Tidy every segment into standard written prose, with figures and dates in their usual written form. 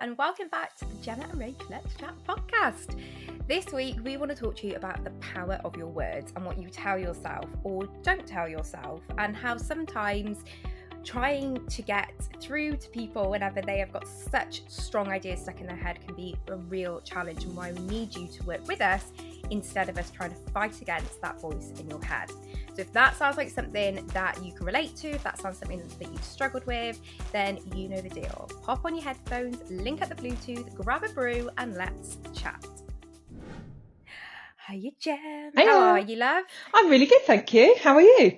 and welcome back to the Gemma and Rachael Let's Chat podcast. This week, we want to talk to you about the power of your words and what you tell yourself or don't tell yourself, and how sometimes trying to get through to people whenever they have got such strong ideas stuck in their head can be a real challenge, and why we need you to work with us instead of us trying to fight against that voice in your head. So if that sounds like something that you can relate to, if that sounds something that you've struggled with, then you know the deal. Pop on your headphones, link up the Bluetooth, grab a brew, and let's chat. Hiya, Jem. Hiya. How are you, love? I'm really good, thank you. How are you?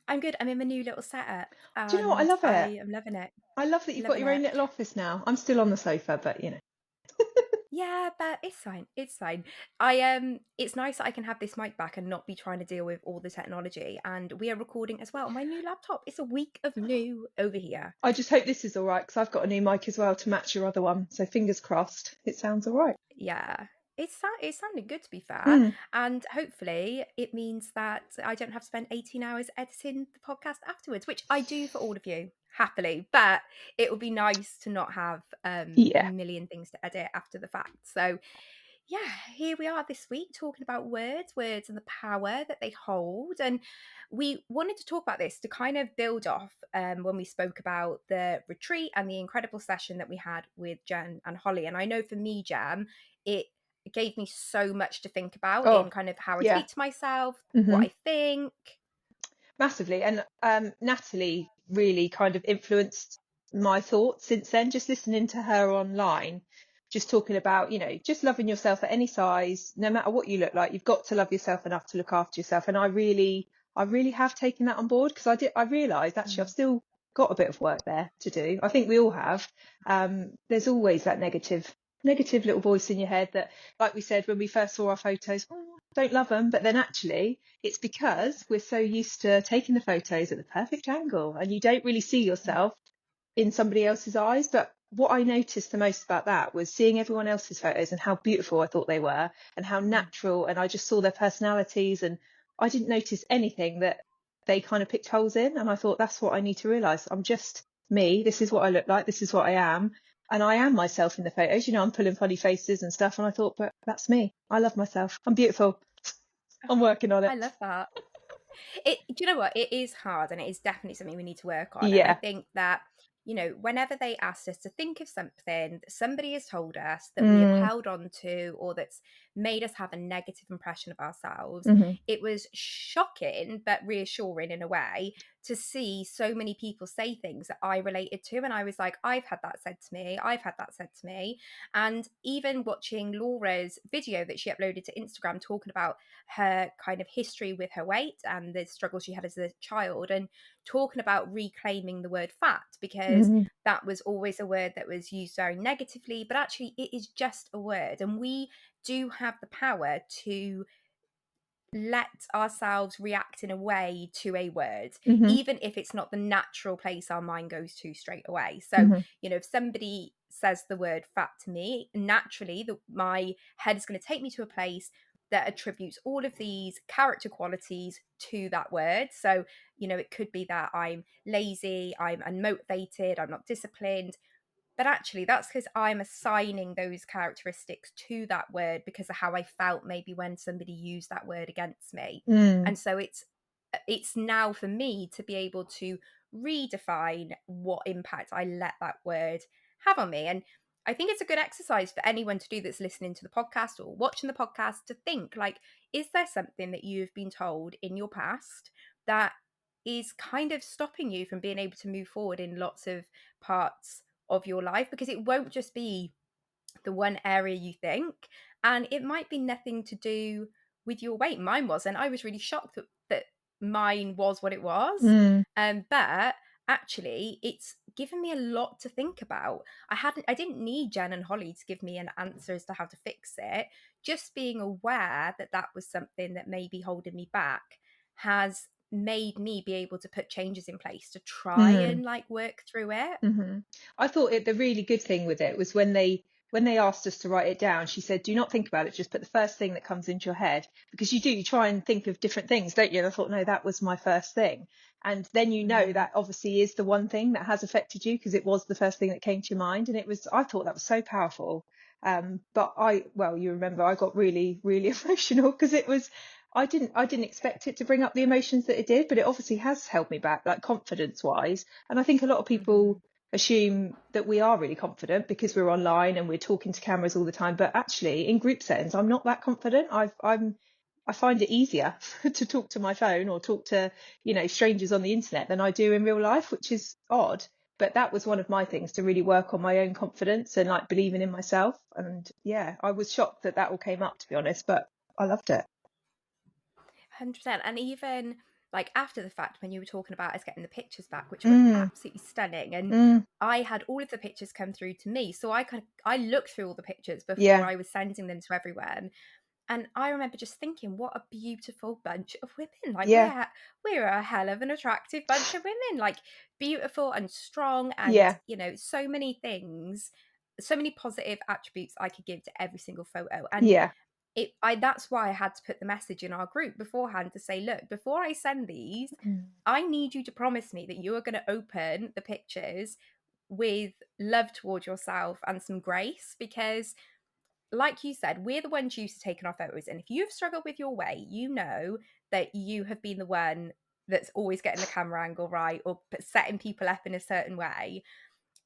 I'm good. I'm in my new little setup. Do you know what? I love it. I am loving it. I love that you've got your own little office now. I'm still on the sofa, but you know. Yeah, but it's fine. It's fine. It's nice that I can have this mic back and not be trying to deal with all the technology. And we are recording as well on my new laptop. It's a week of new over here. I just hope this is all right, because I've got a new mic as well to match your other one. So fingers crossed, it sounds all right. Yeah, it sounded good, to be fair. And hopefully it means that I don't have to spend 18 hours editing the podcast afterwards, which I do for all of you happily. But it would be nice to not have a million things to edit after the fact. So yeah, here we are this week talking about words and the power that they hold. And we wanted to talk about this to kind of build off when we spoke about the retreat and the incredible session that we had with Jen and Holly. And I know for me, Jem, it gave me so much to think about in kind of how I speak to myself, what I think. Massively. And Natalie really kind of influenced my thoughts since then, just listening to her online, just talking about, you know, just loving yourself at any size, no matter what you look like. You've got to love yourself enough to look after yourself. And I really have taken that on board, because I realised actually I've still got a bit of work there to do. I think we all have. There's always that negative little voice in your head that, like we said when we first saw our photos, don't love them, but then actually it's because we're so used to taking the photos at the perfect angle and you don't really see yourself in somebody else's eyes. But what I noticed the most about that was seeing everyone else's photos and how beautiful I thought they were and how natural, and I just saw their personalities, and I didn't notice anything that they kind of picked holes in. And I thought, that's what I need to realise. I'm just me. This is what I look like. This is what I am. And I am myself in the photos. You know, I'm pulling funny faces and stuff. And I thought, but that's me. I love myself. I'm beautiful. I'm working on it. I love that. Do you know what? It is hard, and it is definitely something we need to work on. Yeah. And I think that, you know, whenever they asked us to think of something that somebody has told us that we have held on to, or that's made us have a negative impression of ourselves, it was shocking but reassuring in a way to see so many people say things that I related to. And I was like, I've had that said to me. I've had that said to me. And even watching Laura's video that she uploaded to Instagram talking about her kind of history with her weight and the struggles she had as a child, and talking about reclaiming the word fat, because that was always a word that was used very negatively, but actually it is just a word, and we do have the power to let ourselves react in a way to a word, even if it's not the natural place our mind goes to straight away. So, you know, if somebody says the word fat to me, naturally my head is going to take me to a place that attributes all of these character qualities to that word. So, you know, it could be that I'm lazy, I'm unmotivated, I'm not disciplined. But actually, that's because I'm assigning those characteristics to that word because of how I felt maybe when somebody used that word against me. And so it's now for me to be able to redefine what impact I let that word have on me. And I think it's a good exercise for anyone to do that's listening to the podcast or watching the podcast, to think, like, is there something that you've been told in your past that is kind of stopping you from being able to move forward in lots of parts of your life? Because it won't just be the one area you think, and it might be nothing to do with your weight. Mine was, and I was really shocked that mine was what it was. But actually it's given me a lot to think about. I didn't need Jen and Holly to give me an answer as to how to fix it. Just being aware that that was something that may be holding me back has made me be able to put changes in place to try and like work through it. I thought the really good thing with it was when they when they asked us to write it down, she said, do not think about it, just put the first thing that comes into your head, because you try and think of different things, don't you? And I thought, no, that was my first thing. And then that obviously is the one thing that has affected you, because it was the first thing that came to your mind. And I thought that was so powerful. But you remember, I got really, really emotional, because I didn't expect it to bring up the emotions that it did, but it obviously has held me back, like confidence wise. And I think a lot of people assume that we are really confident because we're online and we're talking to cameras all the time. But actually, in group settings, I'm not that confident. I find it easier to talk to my phone or talk to, strangers on the internet than I do in real life, which is odd. But that was one of my things, to really work on my own confidence and like believing in myself. And yeah, I was shocked that all came up, to be honest, but I loved it. 100%. And even like after the fact, when you were talking about us getting the pictures back, which were absolutely stunning, and I had all of the pictures come through to me, so I looked through all the pictures before I was sending them to everyone. And I remember just thinking, what a beautiful bunch of women. Like, we're a hell of an attractive bunch of women, like beautiful and strong, and so many things, so many positive attributes I could give to every single photo. And that's why I had to put the message in our group beforehand to say, look, before I send these, I need you to promise me that you are going to open the pictures with love towards yourself and some grace, because like you said, we're the ones used to taking our photos. And if you've struggled with your weight, you know that you have been the one that's always getting the camera angle right or setting people up in a certain way.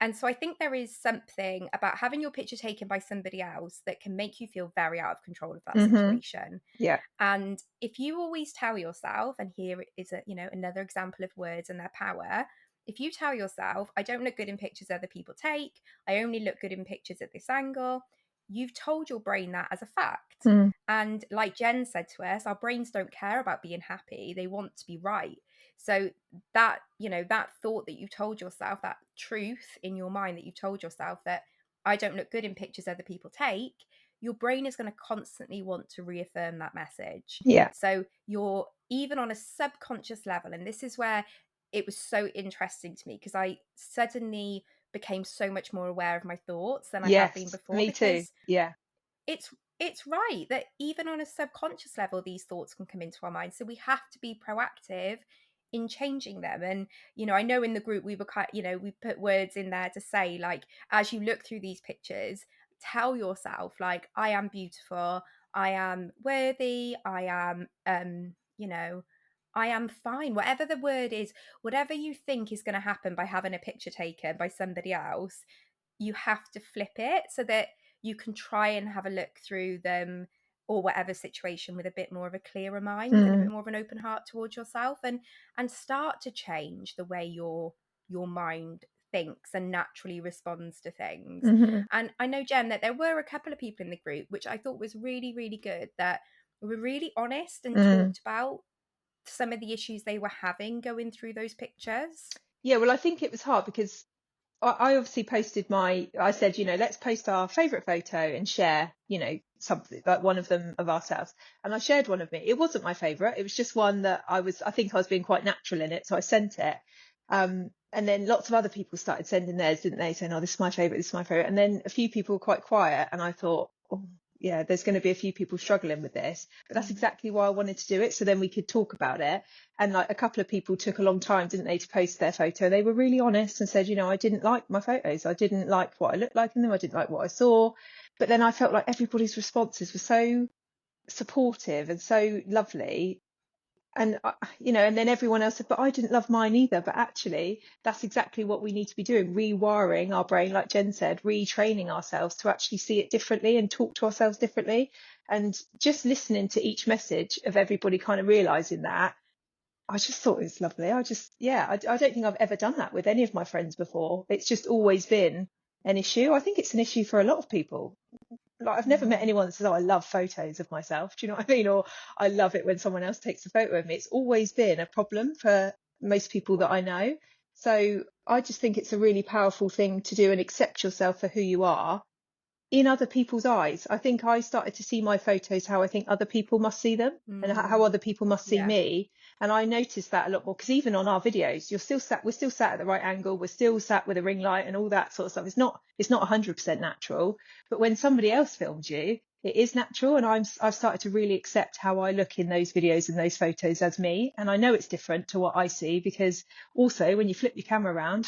And so I think there is something about having your picture taken by somebody else that can make you feel very out of control of that situation. Yeah. And if you always tell yourself, and here is another example of words and their power. If you tell yourself, I don't look good in pictures other people take, I only look good in pictures at this angle, you've told your brain that as a fact. And like Jen said to us, our brains don't care about being happy, they want to be right. So that, that thought that you told yourself, that truth in your mind that you told yourself, that I don't look good in pictures other people take, your brain is going to constantly want to reaffirm that message. Yeah. So you're, even on a subconscious level, and this is where it was so interesting to me, because I suddenly became so much more aware of my thoughts than I had been before. Me too. Because Yeah. it's right that even on a subconscious level, these thoughts can come into our mind. So we have to be proactive in changing them. And, I know in the group we were we put words in there to say, like, as you look through these pictures, tell yourself, like, I am beautiful, I am worthy, I am, I am fine. Whatever the word is, whatever you think is going to happen by having a picture taken by somebody else, you have to flip it so that you can try and have a look through them or whatever situation with a bit more of a clearer mind and a bit more of an open heart towards yourself, and start to change the way your mind thinks and naturally responds to things. And I know, Jen, that there were a couple of people in the group, which I thought was really, really good, that were really honest and talked about some of the issues they were having going through those pictures. Yeah, well, I think it was hard because I obviously posted I said, let's post our favourite photo and share, something like one of them of ourselves. And I shared one of me. It wasn't my favourite. It was just one that I think I was being quite natural in it. So I sent it. And then lots of other people started sending theirs, didn't they? Saying, oh, this is my favourite, this is my favourite. And then a few people were quite quiet. And I thought, oh, yeah, there's going to be a few people struggling with this. But that's exactly why I wanted to do it. So then we could talk about it. And like a couple of people took a long time, didn't they, to post their photo. They were really honest and said, I didn't like my photos. I didn't like what I looked like in them. I didn't like what I saw. But then I felt like everybody's responses were so supportive and so lovely. And, and then everyone else said, but I didn't love mine either. But actually, that's exactly what we need to be doing. Rewiring our brain, like Jen said, retraining ourselves to actually see it differently and talk to ourselves differently. And just listening to each message of everybody kind of realizing that, I just thought it was lovely. I don't think I've ever done that with any of my friends before. It's just always been an issue. I think it's an issue for a lot of people. Like, I've never met anyone that says, oh, I love photos of myself. Do you know what I mean? Or I love it when someone else takes a photo of me. It's always been a problem for most people that I know. So I just think it's a really powerful thing to do and accept yourself for who you are in other people's eyes. I think I started to see my photos how I think other people must see them, and how other people must see Yeah. me. And I noticed that a lot more, because even on our videos, we're still sat at the right angle, we're still sat with a ring light and all that sort of stuff. It's not 100% natural, but when somebody else films you, it is natural. And I've started to really accept how I look in those videos and those photos as me. And I know it's different to what I see, because also when you flip your camera around,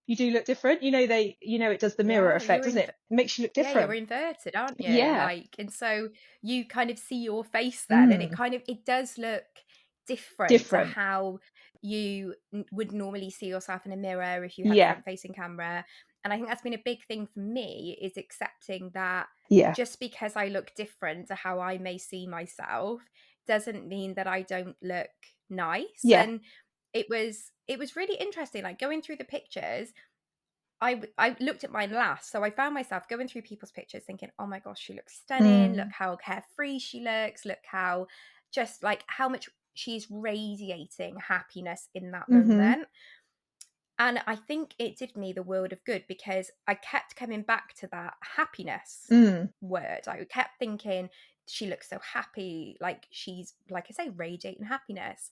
you do look different. It does the mirror Yeah, effect, doesn't it? It makes you look yeah, you're different. inverted, aren't you? Yeah. Like, and so you kind of see your face then, and Mm. it does look different to Different. how you would normally see yourself in a mirror if you had a Yeah. front facing camera. And I think that's been a big thing for me, is accepting that Yeah. just because I look different to how I may see myself doesn't mean that I don't look nice. Yeah. And it was really interesting, like going through the pictures. I looked at mine last, so I found myself going through people's pictures thinking, "Oh my gosh, she looks stunning. Look Mm. how carefree she looks. Look how just like how much she's radiating happiness in that Mhm. moment." And I think it did me the world of good, because I kept coming back to that happiness Mm. word. I kept thinking, she looks so happy, like she's, like I say, radiating happiness.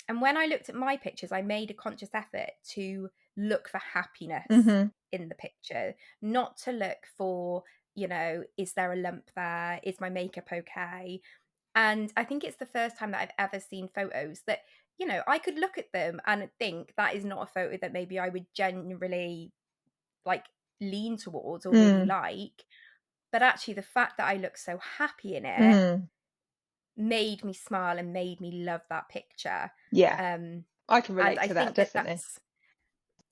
And when I looked at my pictures, I made a conscious effort to look for happiness Mhm. in the picture, not to look for, is there a lump there? Is my makeup okay? And I think it's the first time that I've ever seen photos that, I could look at them and think that is not a photo that maybe I would generally like lean towards or really Mm. like. But actually, the fact that I look so happy in it Mm. made me smile and made me love that picture. Yeah. Um, I can and relate I to that, think that definitely. that's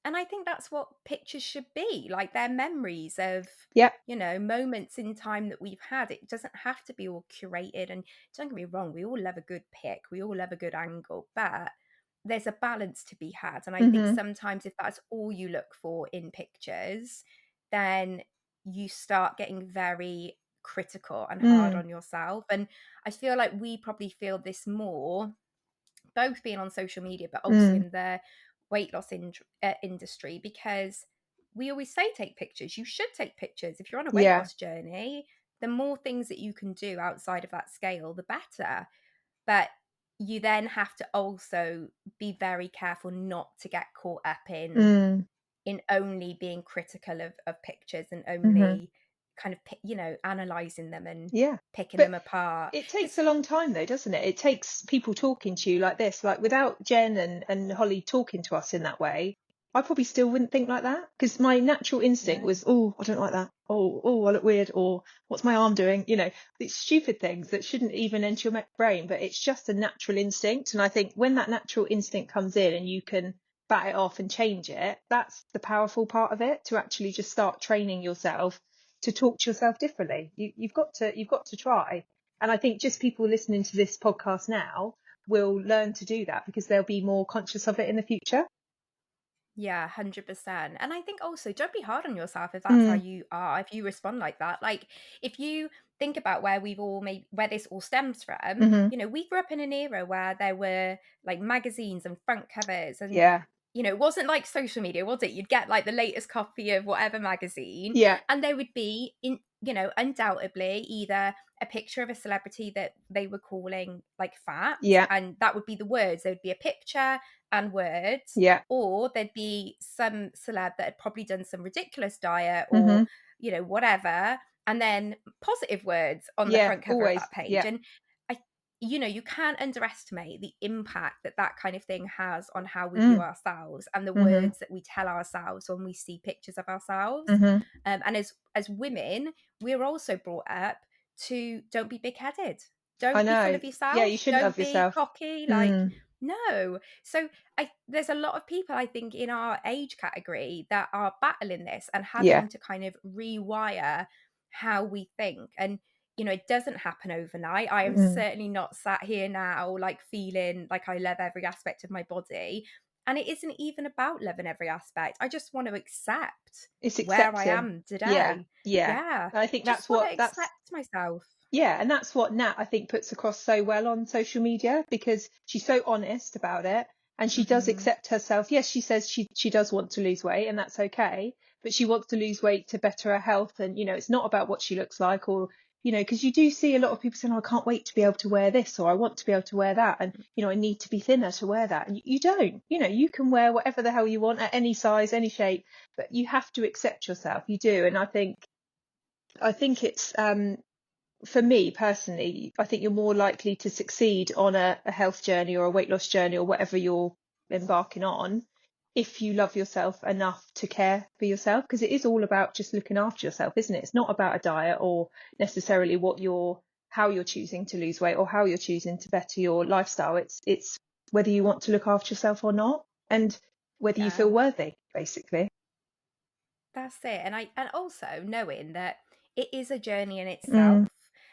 and I think that's what pictures should be. Like, they're memories of, Yep. moments in time that we've had. It doesn't have to be all curated. And don't get me wrong, we all love a good pic, we all love a good angle, but there's a balance to be had. And I think Mhm. sometimes if that's all you look for in pictures, then you start getting very critical and hard Mm. on yourself. And I feel like we probably feel this more, both being on social media, but also Mm. in the weight loss industry, because we always say take pictures. You should take pictures. If you're on a weight Yeah. loss journey, the more things that you can do outside of that scale, the better. But you then have to also be very careful not to get caught up Mm. in only being critical of pictures, and Mhm. only kind of analyzing them and Yeah. picking But them apart. it takes Because a long time though, doesn't it? It takes people talking to you like this. Like, without Jen and Holly talking to us in that way, I probably still wouldn't think like that, because my natural instinct yeah. was, oh, I don't like that. Oh, I look weird. Or what's my arm doing? These stupid things that shouldn't even enter your brain, but it's just a natural instinct. And I think when that natural instinct comes in and you can bat it off and change it, that's the powerful part of it, to actually just start training yourself to talk to yourself differently. You've got to try. And I think just people listening to this podcast now will learn to do that, because they'll be more conscious of it in the future. Yeah, 100%. And I think also, don't be hard on yourself if that's how Mm. you are, if you respond like that. Like, if you think about where this all stems from, Hmm. we grew up in an era where there were like magazines and front covers, and Yeah. it wasn't like social media, was it? You'd get like the latest copy of whatever magazine, Yeah. and there would be undoubtedly either a picture of a celebrity that they were calling like fat, Yeah. and that would be the words. There would be a picture and words, Yeah. or there'd be some celeb that had probably done some ridiculous diet, or Hmm. whatever, and then positive words on the Yeah. front cover of Always. that page. Yeah. And I you can't underestimate the impact that that kind of thing has on how we view Mm. ourselves, and the Hmm. words that we tell ourselves when we see pictures of ourselves. Hmm. And as women, we're also brought up to, don't be big-headed, I don't be full know. of Yeah. yourself, You shouldn't don't love be yourself. cocky, like, Mm. no. So there's a lot of people, I think, in our age category that are battling this and Yeah. having to kind of rewire how we think. And it doesn't happen overnight. I am Mm. certainly not sat here now like feeling like I love every aspect of my body. And it isn't even about loving every aspect. I just want to accept It's where I accepting. am Yeah. today. Yeah. Yeah. And I think Just that's want what to that's accept myself. Yeah, and that's what Nat, I think, puts across so well on social media, because she's so honest about it, and she does Hmm. accept herself. Yes, she says she does want to lose weight, and that's okay. but she wants to lose weight to better her health. And, you know, it's not about what she looks like, or, you know, because you do see a lot of people saying, oh, I can't wait to be able to wear this, or I want to be able to wear that. And, you know, I need to be thinner to wear that. And you don't, you know, you can wear whatever the hell you want at any size, any shape, but you have to accept yourself. You do. And I think it's, for me personally, I think you're more likely to succeed on a health journey or a weight loss journey or whatever you're embarking on if you love yourself enough to care for yourself, because it is all about just looking after yourself, isn't it? It's not about a diet or necessarily how you're choosing to lose weight or how you're choosing to better your lifestyle. It's whether you want to look after yourself or not, and whether you feel Yeah. worthy, basically. That's it. And also knowing that it is a journey in Mm, itself.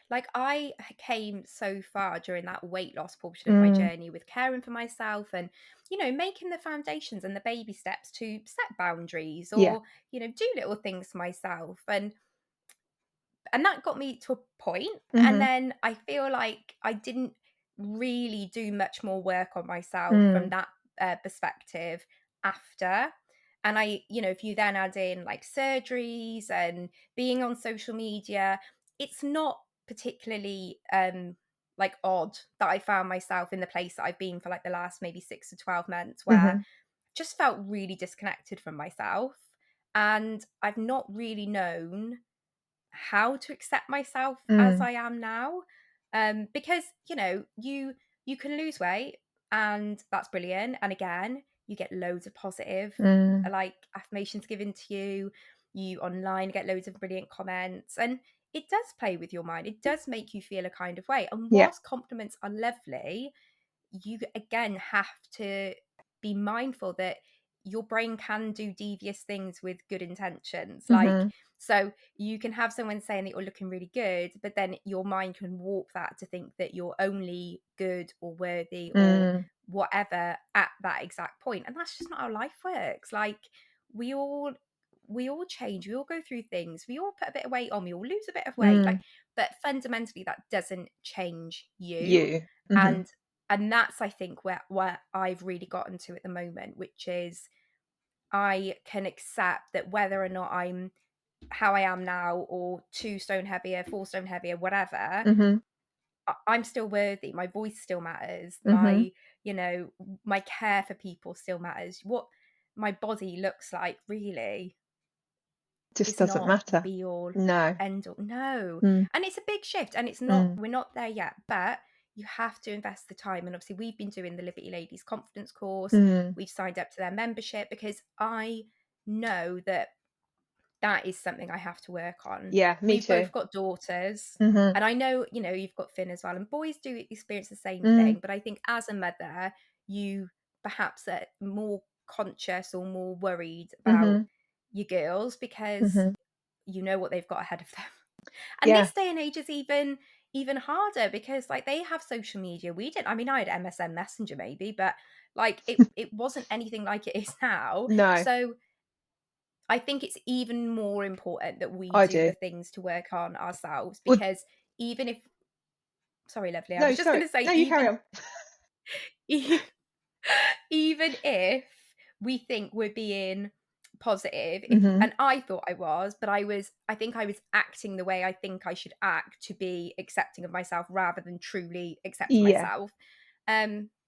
Like I came so far during that weight loss portion of my mm, journey with caring for myself and, making the foundations and the baby steps to set boundaries yeah. or, do little things for myself. And that got me to a point, and Mm-hmm. then I feel like I didn't really do much more work on myself from Mm, that perspective after. And if you then add in like surgeries and being on social media, it's not particularly like odd that I found myself in the place that I've been for like the last maybe 6 to 12 months, where mm-hmm. just felt really disconnected from myself, and I've not really known how to accept myself as Mm, I am now. Because you can lose weight, and that's brilliant. And again, you get loads of positive mm, like affirmations given to you. You online get loads of brilliant comments, and it does play with your mind. It does make you feel a kind of way. And yeah. whilst compliments are lovely, you again have to be mindful that your brain can do devious things with good intentions. Like, Mm-hmm. so you can have someone saying that you're looking really good, but then your mind can warp that to think that you're only good or worthy or Mm, whatever at that exact point. And that's just not how life works. Like, we all we all change, we all go through things, we all put a bit of weight on, we all lose a bit of weight, like, mm, but fundamentally that doesn't change you. you. Mm-hmm. And that's, I think, where I've really gotten to at the moment, which is I can accept that whether or not I'm how I am now, or 2 stone heavier, 4 stone heavier, whatever, Mm-hmm. I'm still worthy. My voice still matters. Mm-hmm. My care for people still matters. What my body looks like really Just is doesn't not the matter. be all No. end all. No. Mm, And it's a big shift, and mm, we're not there yet, but you have to invest the time. And obviously we've been doing the Liberty Ladies confidence course. mm. We've signed up to their membership because I know that that is something I have to work on. Yeah, me We've too. both got daughters, Mm-hmm. and I know, you've got Finn as well, and boys do experience the same Mm, thing. But I think as a mother, you perhaps are more conscious or more worried about mm-hmm. your girls because Mm-hmm. you know what they've got ahead of them. And Yeah. this day and age is even harder because like they have social media. We didn't. I mean, I had MSN Messenger maybe, but like it wasn't anything like it is now. No, So I think it's even more important that we I do do. the things to work on ourselves, Well, because even if sorry, lovely, I no, was just sorry. going to say No, you carry on. e- even if we think we're being positive, if Mm-hmm. and I thought I was, but I think I was acting the way I think I should act to be accepting of myself rather than truly accepting Yeah. myself.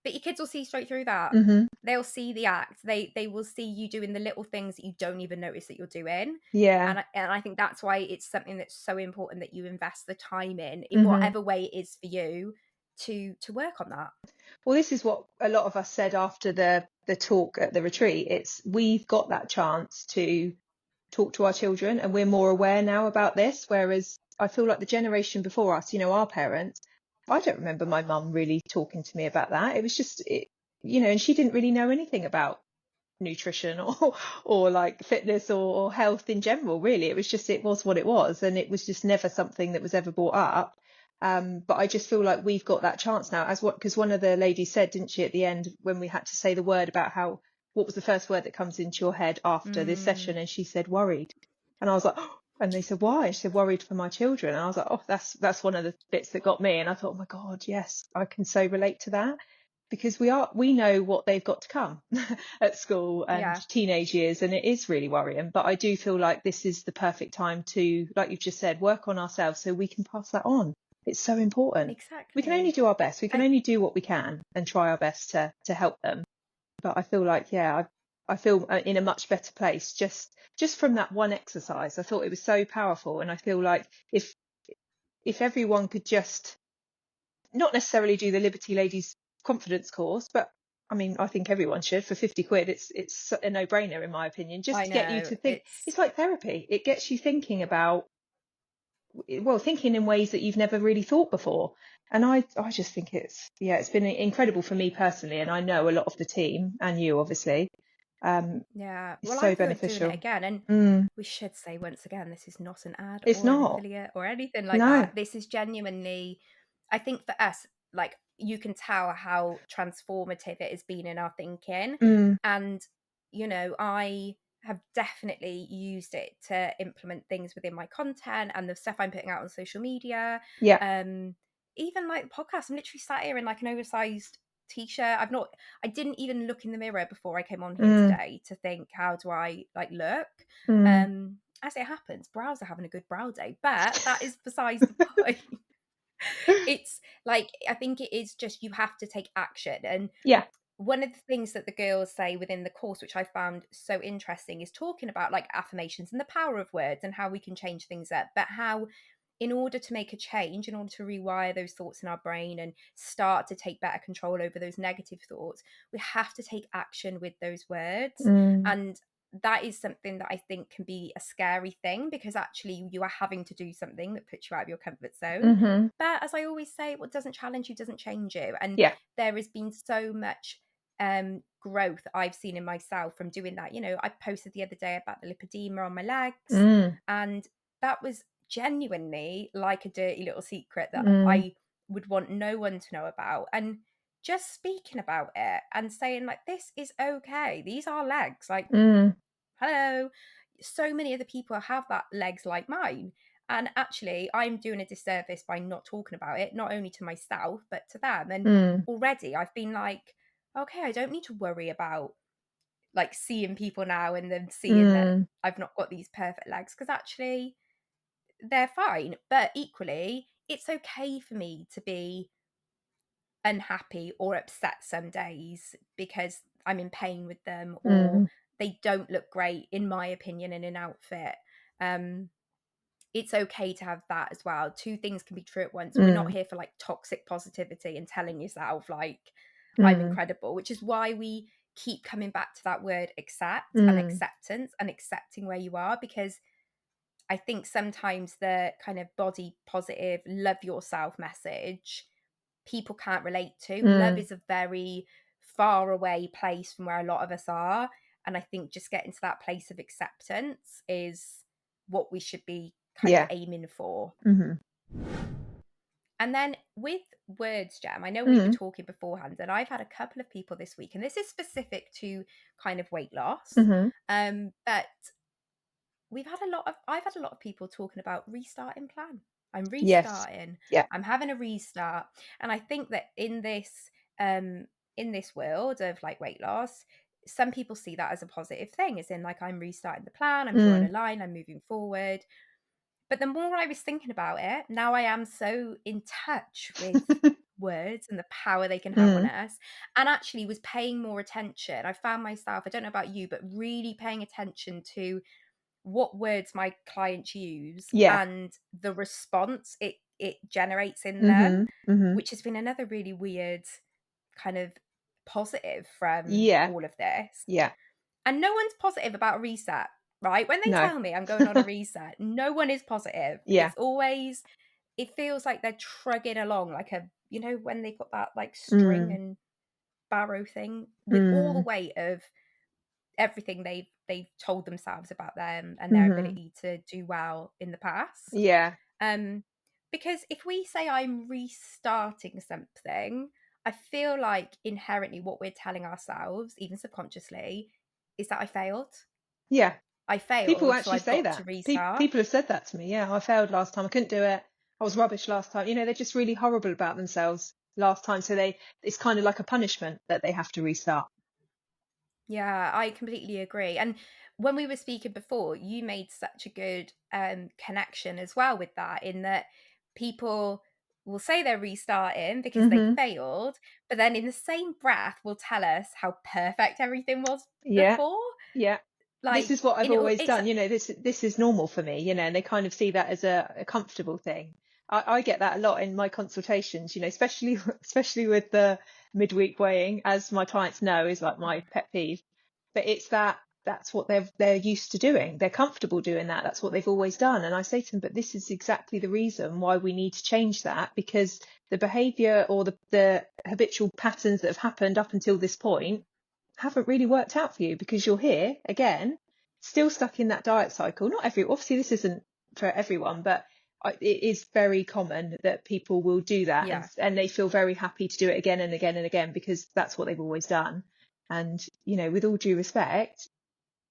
But your kids will see straight through that. Mm-hmm. They'll see the act. They will see you doing the little things that you don't even notice that you're doing. Yeah. And I think that's why it's something that's so important that you invest the time in Mm-hmm. whatever way it is for you to work on that. Well, this is what a lot of us said after the talk at the retreat. It's we've got that chance to talk to our children, and we're more aware now about this. Whereas I feel like the generation before us, you know, our parents, I don't remember my mum really talking to me about that. It was just, and she didn't really know anything about nutrition or like fitness or health in general. Really, it was what it was, and it was just never something that was ever brought up. But I just feel like we've got that chance now, because one of the ladies said, didn't she, at the end when we had to say the word about what was the first word that comes into your head after this Mm. session, and she said worried, and I was like, oh, and they said why? She said worried for my children, and I was like, oh, that's one of the bits that got me, and I thought, oh my God, yes, I can so relate to that, because we know what they've got to come at school and Yeah, teenage years, and it is really worrying. But I do feel like this is the perfect time to, like you've just said, work on ourselves so we can pass that on. It's so important. We can only exactly. do our best. We can And only do what we can and try our best to help them. But I feel like, yeah, I feel in a much better place just from that one exercise. I thought it was so powerful, and I feel like if everyone could just not necessarily do the Liberty Ladies confidence course, but I mean, I think everyone should for 50 quid. It's a no-brainer in my opinion, just I to get you know to think. It's like therapy. It gets you thinking about, well, thinking in ways that you've never really thought before. And I just think it's been incredible for me personally. And I know a lot of the team and you, obviously, yeah. it's Well, so I'm doing it beneficial. again, and Mm, we should say once again, this is not an ad it's or an not. affiliate or anything like No. that. This is genuinely, I think for us, like you can tell how transformative it has been in our thinking. Mm, And, I have definitely used it to implement things within my content and the stuff I'm putting out on social media. yeah. Um, Even like the podcast, I'm literally sat here in like an oversized t-shirt. I didn't even look in the mirror before I came on here Mm, today to think, how do I like look? mm. As it happens, brows are having a good brow day, but that is besides the point. It's like, I think it is just, you have to take action. And Yeah. one of the things that the girls say within the course, which I found so interesting, is talking about like affirmations and the power of words and how we can change things up, but how in order to make a change, in order to rewire those thoughts in our brain and start to take better control over those negative thoughts, we have to take action with those words. Mm, And that is something that I think can be a scary thing, because actually you are having to do something that puts you out of your comfort zone. mm-hmm. But as I always say, what doesn't challenge you doesn't change you. And Yeah. there has been so much growth I've seen in myself from doing that. I posted the other day about the lipedema on my legs, Mm, and that was genuinely like a dirty little secret that mm, I would want no one to know about. And just speaking about it and saying, like, this is okay. These are legs. Like, mm, hello. So many other people have that legs like mine. And actually, I'm doing a disservice by not talking about it, not only to myself, but to them. And mm, already I've been like, okay, I don't need to worry about like seeing people now and then seeing that mm, I've not got these perfect legs, because actually they're fine. But equally, it's okay for me to be unhappy or upset some days because I'm in pain with them, or mm, they don't look great in my opinion in an outfit. Um it's okay to have that as well. Two things can be true at once. We're not mm, here for like toxic positivity and telling yourself like I'm mm, incredible, which is why we keep coming back to that word accept and mm. acceptance and accepting where you are. Because I think sometimes the kind of body positive, love yourself message, people can't relate to. Love Mm, is a very far away place from where a lot of us are. And I think just getting to that place of acceptance is what we should be kind of yeah. aiming for. Mm-hmm. And then with words, Jam, I know we were Mm, talking beforehand, and I've had a couple of people this week, and this is specific to kind of weight loss. mm-hmm. But I've had a lot of people talking about restarting plan. I'm Yes. restarting. Yeah. I'm having a restart. And I think that um in this world of like weight loss, some people see that as a positive thing, as in like, I'm restarting the plan, I'm drawing a Mm, line, I'm moving forward. But the more I was thinking about it, now I am so in touch with words and the power they can have on mm, us, and actually was paying more attention. I found myself, I don't know about you, but really paying attention to what words my clients use yeah. and the response it generates in them, Mm-hmm. Mm-hmm. which has been another really weird kind of positive from Yeah. all of this. Yeah. And no one's positive about a reset, right? When they No. tell me I'm going on a reset, no one is positive. Yeah. It's always, it feels like they're trugging along like a, when they got that like string Mm, and barrow thing with all the mm, weight of everything they've told themselves about them and their mm-hmm. ability to do well in the past. Yeah. Um, because if we say I'm restarting something, I feel like inherently what we're telling ourselves, even subconsciously, is that I failed. Yeah. I People failed, so actually I've say got to that. restart. People have said that to me. Yeah, I failed last time. I couldn't do it. I was rubbish last time. They're just really horrible about themselves. last time. So it's kind of like a punishment that they have to restart. Yeah, I completely agree. And when we were speaking before, you made such a good connection as well with that, in that people will say they're restarting because they Mm-hmm. failed, but then in the same breath will tell us how perfect everything was Yeah. before. Yeah. This Like, is what I've in always it's done. This is normal for me, and they kind of see that as a comfortable thing. I get that a lot in my consultations, especially especially with the midweek weighing, as my clients know, is like my pet peeve. But that's what they're used to doing. They're comfortable doing that. That's what they've always done. And I say to them, but this is exactly the reason why we need to change that, because the behavior or the habitual patterns that have happened up until this point haven't really worked out for you, because you're here again, still stuck in that diet cycle. Obviously this isn't for everyone, but it is very common that people will do that, yeah, and they feel very happy to do it again and again and again because that's what they've always done. And with all due respect,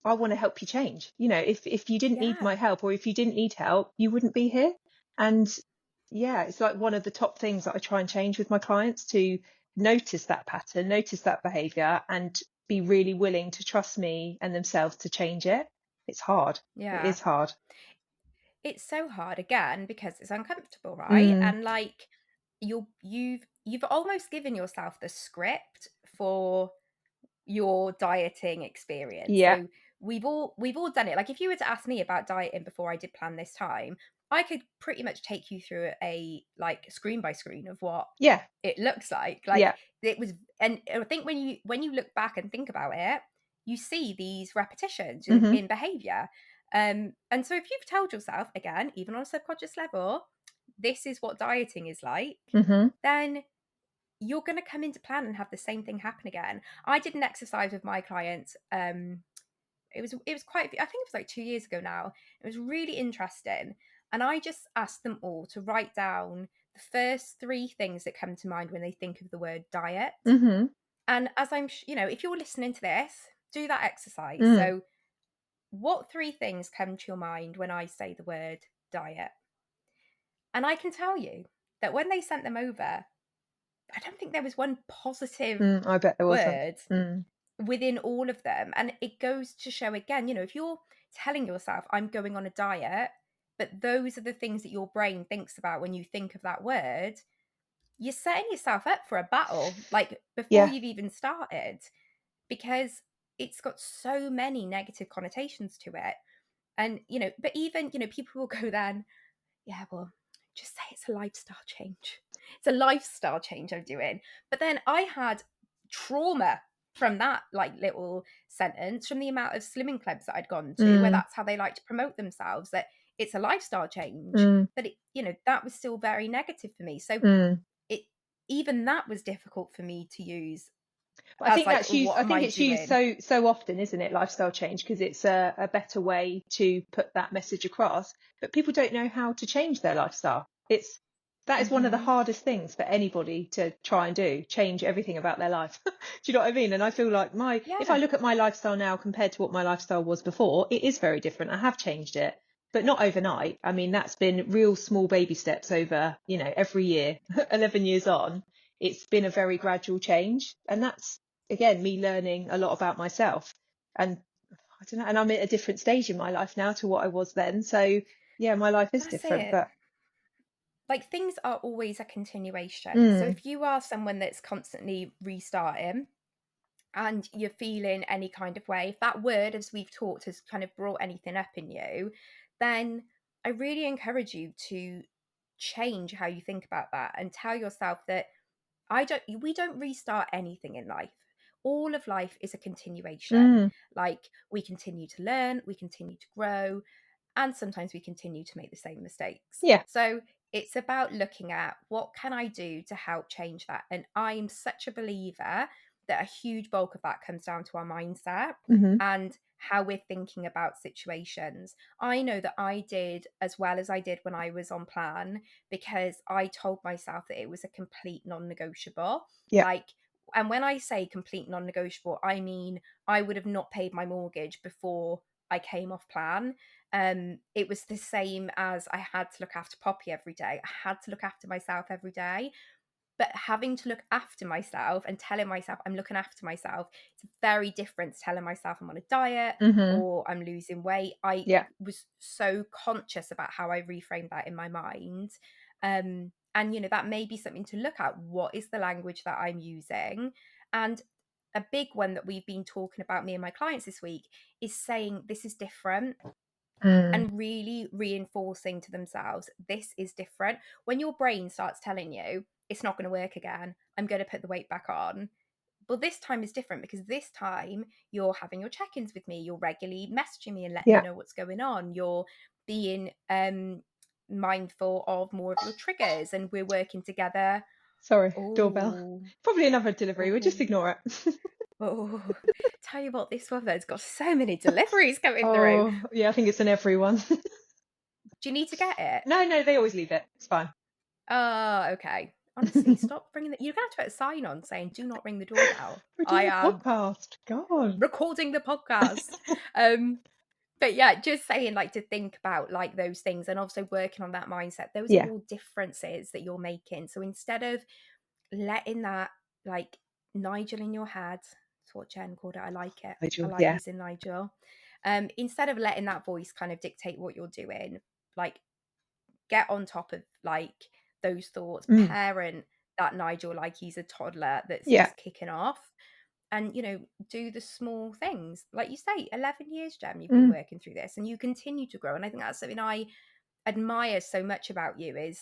I want to help you change. If you didn't need my yeah, help, or if you didn't need help, you wouldn't be here. And yeah, it's like one of the top things that I try and change with my clients, to notice that pattern, notice that behavior, and be really willing to trust me and themselves to change it. It's hard. It yeah. is hard. It's so hard again because it's uncomfortable, right? Mm, And like you've almost given yourself the script for your dieting experience. yeah. So we've all done it. Like, if you were to ask me about dieting before I did plan this time, I could pretty much take you through a like screen by screen of what Yeah. it looks like. Yeah. Like, it was, and I think when you look back and think about it, you see these repetitions Mm-hmm. in behavior. And so if you've told yourself, again, even on a subconscious level, this is what dieting is like, Mm-hmm. then you're going to come into plan and have the same thing happen again. I did an exercise with my clients. It was quite, I think it was like 2 years ago now. It was really interesting, and I just asked them all to write down the first three things that come to mind when they think of the word diet. Mm-hmm. And as if you're listening to this, do that exercise. Mm. So, what three things come to your mind when I say the word diet? And I can tell you that when they sent them over, I don't think there was one positive Mm. I bet there wasn't. word Mm. within all of them. And it goes to show again, if you're telling yourself, I'm going on a diet, but those are the things that your brain thinks about when you think of that word, you're setting yourself up for a battle, like before Yeah. you've even started, because it's got so many negative connotations to it. And, but even, people will go then, yeah, well, just say it's a lifestyle change. It's a lifestyle change I'm doing. But then I had trauma from that like little sentence, from the amount of slimming clubs that I'd gone to, where Mm. that's how they like to promote themselves, that it's a lifestyle change. Mm. But that was still very negative for me. So Mm. it even that was difficult for me to use But I as think like, that's used. what I am think I it's used doing? so often, isn't it? Lifestyle change, because it's a better way to put that message across. But people don't know how to change their lifestyle. That is one of the Hmm. hardest things for anybody to try and do. Change everything about their life. Do you know what I mean? And I feel like if I Yeah, look at my lifestyle now compared to what my lifestyle was before, it is very different. I have changed it, but not overnight. I mean, that's been real small baby steps over, every year. 11 years on, it's been a very gradual change, and that's again me learning a lot about myself. And I don't know, and I'm at a different stage in my life now to what I was then. So yeah, my life is that's different. it. But Like, things are always a continuation. So mm, if you are someone that's constantly restarting and you're feeling any kind of way, if that word, as we've talked, has kind of brought anything up in you, then I really encourage you to change how you think about that and tell yourself that we don't restart anything in life. All of life is a continuation. mm, Like, we continue to learn, we continue to grow, and sometimes we continue to make the same mistakes. yeah. So it's about looking at, what can I do to help change that? And I'm such a believer that a huge bulk of that comes down to our mindset Hmm. and how we're thinking about situations. I know that I did as well as I did when I was on plan, because I told myself that it was a complete non-negotiable. Yeah. Like, and when I say complete non-negotiable, I mean I would have not paid my mortgage before I came off plan. It was the same as I had to look after Poppy every day. I had to look after myself every day. But having to look after myself and telling myself I'm looking after myself, it's very different to telling myself I'm on a diet or I'm losing weight. I was so conscious about how I reframed that in my mind. And, that may be something to look at. What is the language that I'm using? And a big one that we've been talking about, me and my clients this week, is saying this is different. And really reinforcing to themselves, this is different. When your brain starts telling you it's not going to work again, I'm going to put the weight back on. But this time is different because this time you're having your check-ins with me. You're regularly messaging me and letting me know what's going on. You're being mindful of more of your triggers, and we're working together. Sorry, doorbell. Probably another delivery. We'll just ignore it. Tell you what, this woman's got so many deliveries coming through. Yeah, I think it's an everyone. Do you need to get it? No, they always leave it. It's fine. Oh, okay. Honestly, stop ringing you're going to have to put a sign on saying do not ring the doorbell. We're doing a podcast. God. Recording the podcast. But yeah, just saying to think about those things and also working on that mindset. Those are all differences that you're making. So instead of letting that Nigel in your head, that's what Jen called it. I like it. Nigel, I like using Nigel. Instead of letting that voice kind of dictate what you're doing, get on top of those thoughts, parent that Nigel like he's a toddler that's just kicking off, and do the small things. Like you say, 11 years, Gem, you've been working through this and you continue to grow. And I think that's something I admire so much about you, is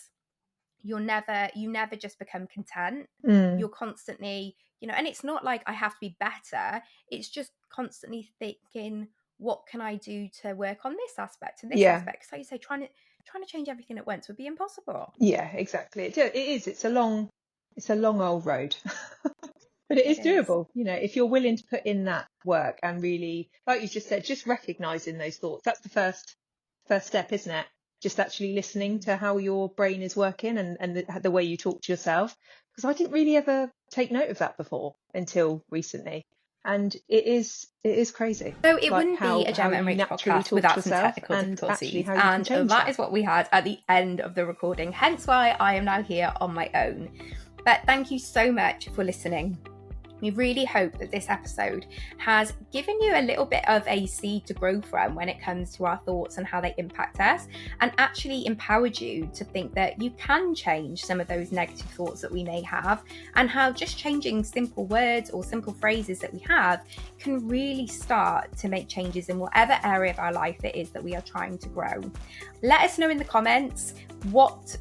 you never just become content. You're constantly, and it's not like I have to be better, it's just constantly thinking, what can I do to work on this aspect and this aspect? So you say trying to change everything at once would be impossible. Yeah, exactly. It is. It's a long old road. But it is doable, if you're willing to put in that work and really, like you just said, just recognizing those thoughts. That's the first step, isn't it? Just actually listening to how your brain is working and the way you talk to yourself. Because I didn't really ever take note of that before until recently. And it is crazy. So it wouldn't be a Gemma and Rachael podcast without some technical difficulties. And that is what we had at the end of the recording. Hence why I am now here on my own. But thank you so much for listening. We really hope that this episode has given you a little bit of a seed to grow from when it comes to our thoughts and how they impact us, and actually empowered you to think that you can change some of those negative thoughts that we may have, and how just changing simple words or simple phrases that we have can really start to make changes in whatever area of our life it is that we are trying to grow. Let us know in the comments what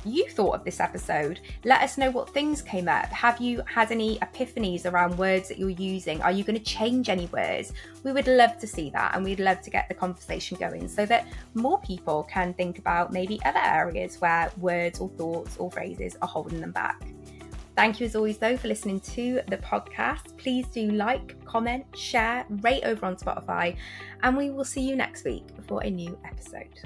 you thought of this episode. Let us know what things came up. Have you had any epiphanies around words that you're using? Are you going to change any words? We would love to see that, and we'd love to get the conversation going so that more people can think about maybe other areas where words or thoughts or phrases are holding them back. Thank you as always though for listening to the podcast. Please do like, comment, share, rate over on Spotify, and we will see you next week for a new episode.